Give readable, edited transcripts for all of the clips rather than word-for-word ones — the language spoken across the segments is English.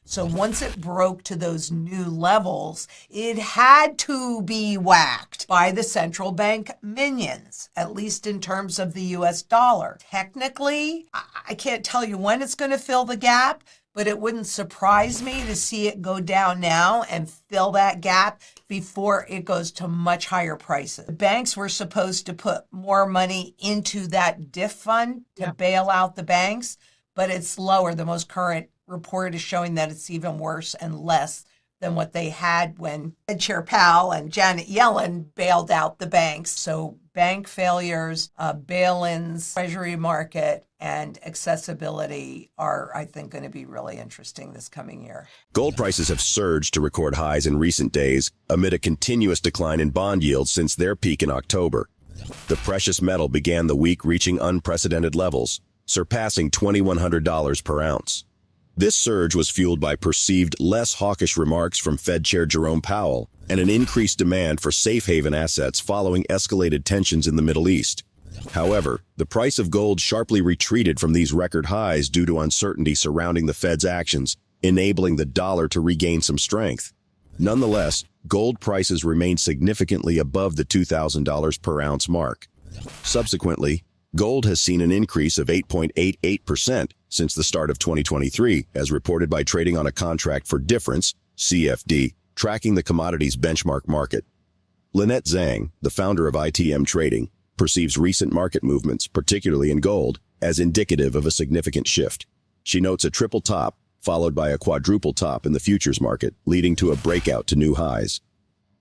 So once it broke to those new levels, it had to be whacked by the central bank minions, at least in terms of the US dollar. Technically, I can't tell you when it's going to fill the gap, but it wouldn't surprise me to see it go down now and fill that gap before it goes to much higher prices. The banks were supposed to put more money into that DIF fund to bail out the banks, but it's lower. The most current report is showing that it's even worse and less than what they had when Fed Chair Powell and Janet Yellen bailed out the banks. So bank failures, bail-ins, treasury market, and accessibility are, I think, going to be really interesting this coming year. Gold prices have surged to record highs in recent days amid a continuous decline in bond yields since their peak in October. The precious metal began the week reaching unprecedented levels, surpassing $2,100 per ounce. This surge was fueled by perceived less hawkish remarks from Fed Chair Jerome Powell and an increased demand for safe haven assets following escalated tensions in the Middle East. However, the price of gold sharply retreated from these record highs due to uncertainty surrounding the Fed's actions, enabling the dollar to regain some strength. Nonetheless, gold prices remained significantly above the $2,000 per ounce mark. Subsequently, gold has seen an increase of 8.88% since the start of 2023, as reported by Trading on a Contract for Difference, CFD, tracking the commodities benchmark market. Lynette Zang, the founder of ITM Trading, perceives recent market movements, particularly in gold, as indicative of a significant shift. She notes a triple top, followed by a quadruple top in the futures market, leading to a breakout to new highs.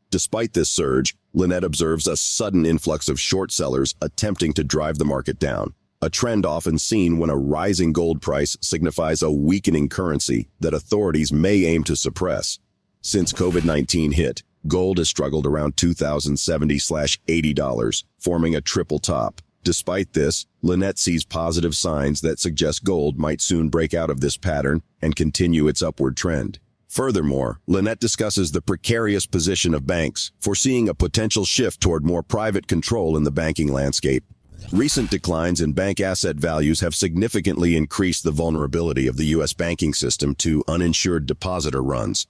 Despite this surge, Lynette observes a sudden influx of short sellers attempting to drive the market down, a trend often seen when a rising gold price signifies a weakening currency that authorities may aim to suppress. Since COVID-19 hit, gold has struggled around $2,070/$80, forming a triple top. Despite this, Lynette sees positive signs that suggest gold might soon break out of this pattern and continue its upward trend. Furthermore, Lynette discusses the precarious position of banks, foreseeing a potential shift toward more private control in the banking landscape. Recent declines in bank asset values have significantly increased the vulnerability of the U.S. banking system to uninsured depositor runs.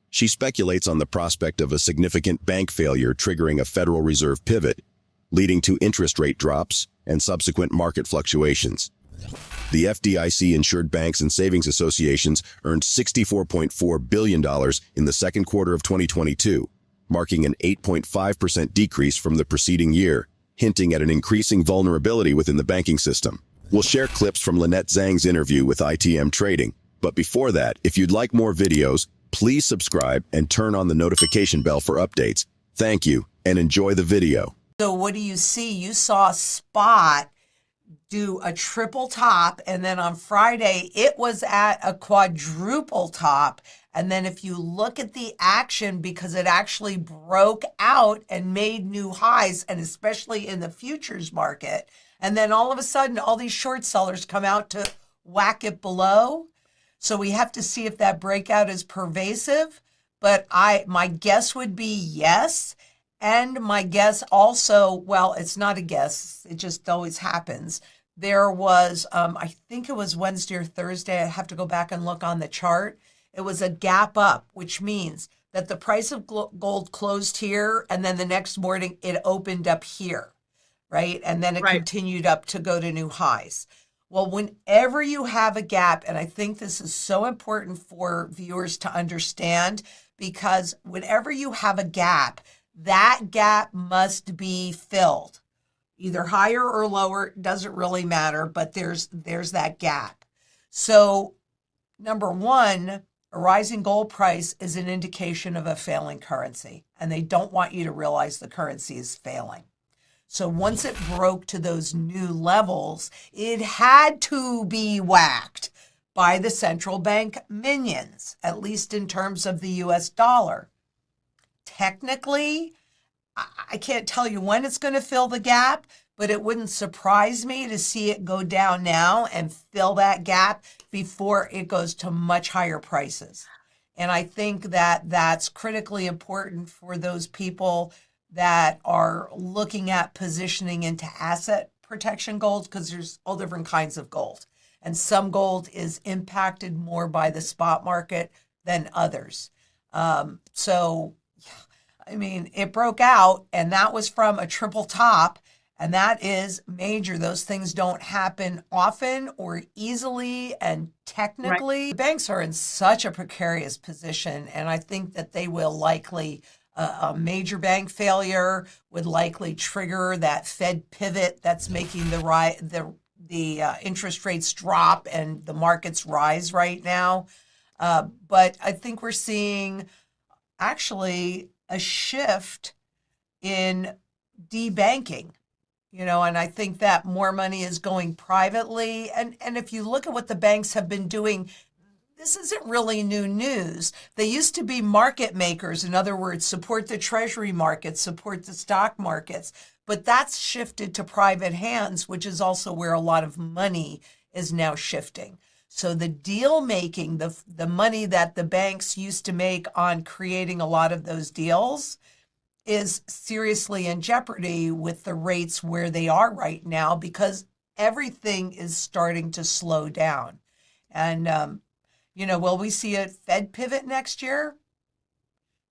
She speculates on the prospect of a significant bank failure triggering a Federal Reserve pivot, leading to interest rate drops and subsequent market fluctuations. The FDIC-insured banks and savings associations earned $64.4 billion in the second quarter of 2022, marking an 8.5% decrease from the preceding year, hinting at an increasing vulnerability within the banking system. We'll share clips from Lynette Zang's interview with ITM Trading, but before that, if you'd like more videos, please subscribe and turn on the notification bell for updates. Thank you, and enjoy the video. So what do you see? You saw spot do a triple top, and then on Friday it was at a quadruple top. And then if you look at the action, because it actually broke out and made new highs, and especially in the futures market, and then all of a sudden all these short sellers come out to whack it below. So we have to see if that breakout is pervasive, but my guess would be yes. And my guess also, well, it's not a guess, it just always happens. There was, I think it was Wednesday or Thursday, I have to go back and look on the chart. It was a gap up, which means that the price of gold closed here, and then the next morning it opened up here, right? And then it continued up to go to new highs. Well, whenever you have a gap, and I think this is so important for viewers to understand, because whenever you have a gap, that gap must be filled. Either higher or lower, doesn't really matter, but there's that gap. So, number one, a rising gold price is an indication of a failing currency, and they don't want you to realize the currency is failing. So once it broke to those new levels, it had to be whacked by the central bank minions, at least in terms of the US dollar. Technically, I can't tell you when it's going to fill the gap, but it wouldn't surprise me to see it go down now and fill that gap before it goes to much higher prices. And I think that that's critically important for those people that are looking at positioning into asset protection gold, because there's all different kinds of gold. and some gold is impacted more by the spot market than others. So, I mean, it broke out, and that was from a triple top, and that is major. Those things don't happen often or easily, and technically, right. Banks are in such a precarious position, and I think that they will likely, a major bank failure would likely trigger that Fed pivot that's making the interest rates drop and the markets rise right now. But I think we're seeing actually a shift in debanking, and I think that more money is going privately. And if you look at what the banks have been doing, this isn't really new news. They used to be market makers. In other words, support the treasury markets, support the stock markets. But that's shifted to private hands, which is also where a lot of money is now shifting. So the deal making, the money that the banks used to make on creating a lot of those deals is seriously in jeopardy with the rates where they are right now, because everything is starting to slow down. And, will we see a Fed pivot next year?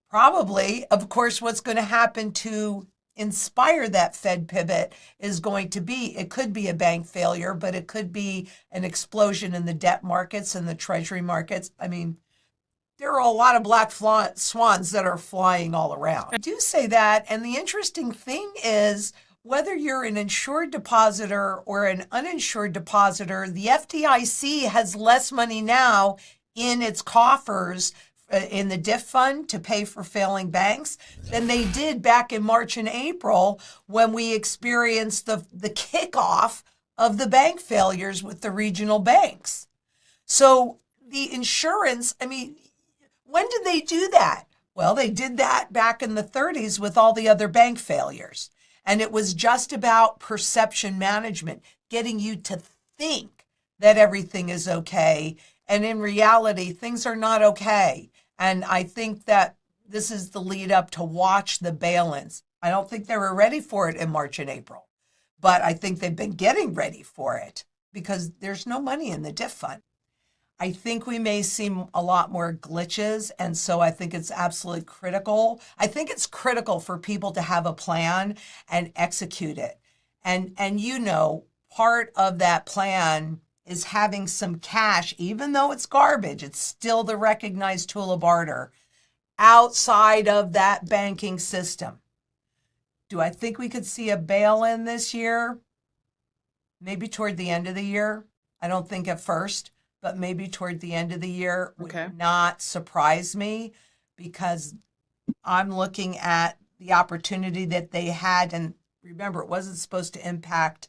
Probably. Of course, what's going to happen to inspire that Fed pivot is going to be, it could be a bank failure, but it could be an explosion in the debt markets and the treasury markets. I mean, there are a lot of black swans that are flying all around. I do say that, and the interesting thing is, whether you're an insured depositor or an uninsured depositor, the FDIC has less money now in its coffers in the DIF fund to pay for failing banks than they did back in March and April, when we experienced the kickoff of the bank failures with the regional banks. So the insurance, I mean, when did they do that? Well, they did that back in the 30s with all the other bank failures. And it was just about perception management, getting you to think that everything is okay. And in reality, things are not okay. And I think that this is the lead up to watch the bail-ins. I don't think they were ready for it in March and April, but I think they've been getting ready for it because there's no money in the DIF fund. I think we may see a lot more glitches, and so I think it's absolutely critical. I think it's critical for people to have a plan and execute it. And part of that plan is having some cash, even though it's garbage, it's still the recognized tool of barter, outside of that banking system. Do I think we could see a bail-in this year? Maybe toward the end of the year. I don't think at first, but maybe toward the end of the year would not surprise me, because I'm looking at the opportunity that they had. And remember, it wasn't supposed to impact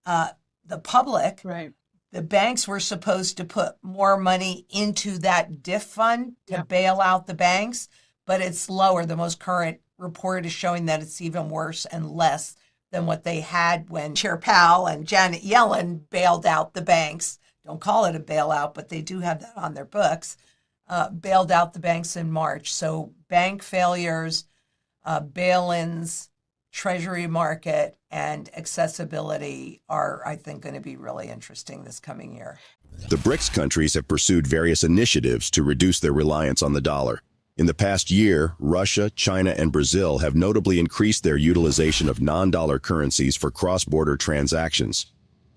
the public. Right. The banks were supposed to put more money into that DIF fund to bail out the banks, but it's lower. The most current report is showing that it's even worse and less than what they had when Chair Powell and Janet Yellen bailed out the banks. Don't call it a bailout, but they do have that on their books. Bailed out the banks in March. So bank failures, bail-ins, treasury market, and accessibility are, I think, going to be really interesting this coming year. The BRICS countries have pursued various initiatives to reduce their reliance on the dollar. In the past year, Russia, China, and Brazil have notably increased their utilization of non-dollar currencies for cross-border transactions.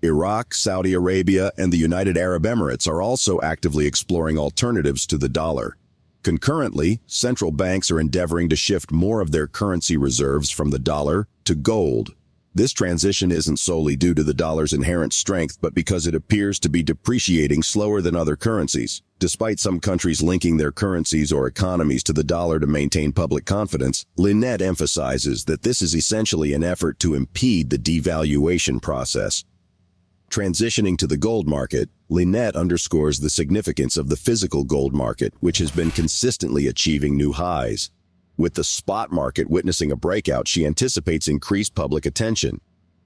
Iraq, Saudi Arabia, and the United Arab Emirates are also actively exploring alternatives to the dollar. Concurrently, central banks are endeavoring to shift more of their currency reserves from the dollar to gold. This transition isn't solely due to the dollar's inherent strength, but because it appears to be depreciating slower than other currencies. Despite some countries linking their currencies or economies to the dollar to maintain public confidence, Lynette emphasizes that this is essentially an effort to impede the devaluation process. Transitioning to the gold market, Lynette underscores the significance of the physical gold market, which has been consistently achieving new highs. With the spot market witnessing a breakout, she anticipates increased public attention.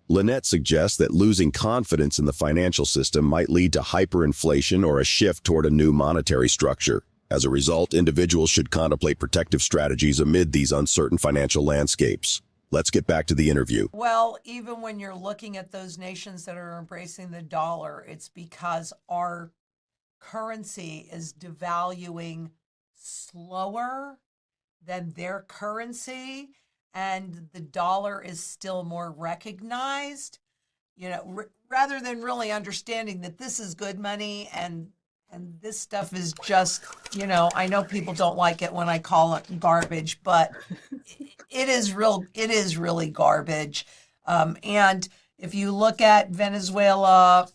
Lynette suggests that losing confidence in the financial system might lead to hyperinflation or a shift toward a new monetary structure. As a result, individuals should contemplate protective strategies amid these uncertain financial landscapes. Let's get back to the interview. Well, even when you're looking at those nations that are embracing the dollar, it's because our currency is devaluing slower than their currency, and the dollar is still more recognized, rather than really understanding that this is good money and this stuff is just, I know people don't like it when I call it garbage, but it is really garbage. And if you look at Venezuela,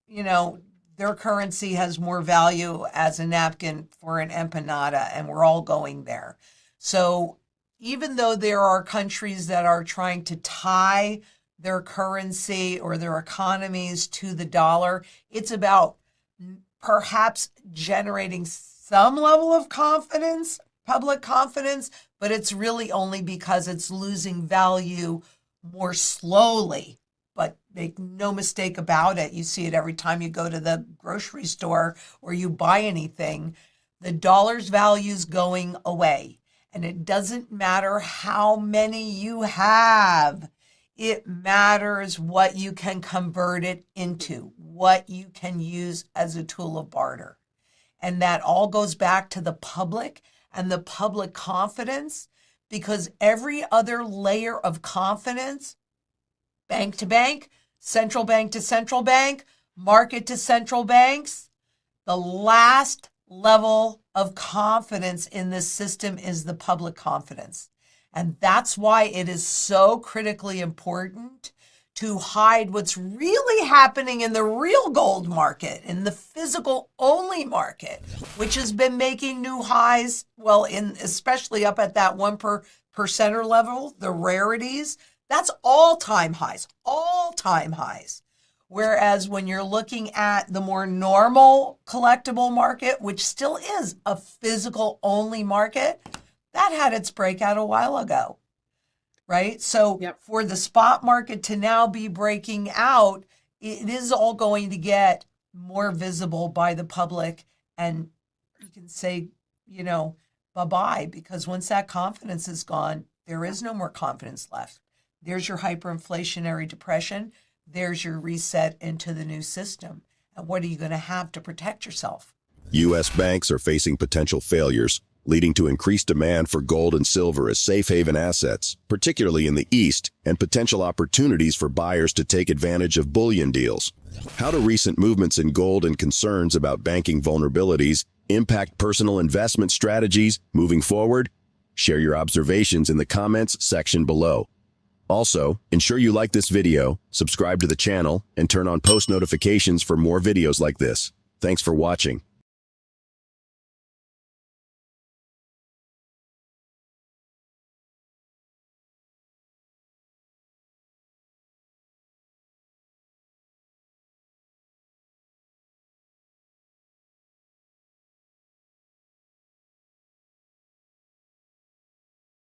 their currency has more value as a napkin for an empanada, and we're all going there. So even though there are countries that are trying to tie their currency or their economies to the dollar, it's about perhaps generating some level of confidence, public confidence, but it's really only because it's losing value more slowly. But make no mistake about it, you see it every time you go to the grocery store or you buy anything, the dollar's value is going away. And it doesn't matter how many you have. It matters what you can convert it into, what you can use as a tool of barter. And that all goes back to the public and the public confidence, because every other layer of confidence, bank to bank, central bank to central bank, market to central banks, the last level of confidence in this system is the public confidence. And that's why it is so critically important to hide what's really happening in the real gold market, in the physical only market, which has been making new highs, especially up at that 1% level, the rarities, that's all-time highs. Whereas when you're looking at the more normal collectible market, which still is a physical only market, that had its breakout a while ago, right? So For the spot market to now be breaking out, it is all going to get more visible by the public. And you can say, bye-bye, because once that confidence is gone, there is no more confidence left. There's your hyperinflationary depression. There's your reset into the new system. And what are you going to have to protect yourself? U.S. banks are facing potential failures, leading to increased demand for gold and silver as safe haven assets, particularly in the East, and potential opportunities for buyers to take advantage of bullion deals. How do recent movements in gold and concerns about banking vulnerabilities impact personal investment strategies moving forward? Share your observations in the comments section below. Also, ensure you like this video, subscribe to the channel, and turn on post notifications for more videos like this. Thanks for watching.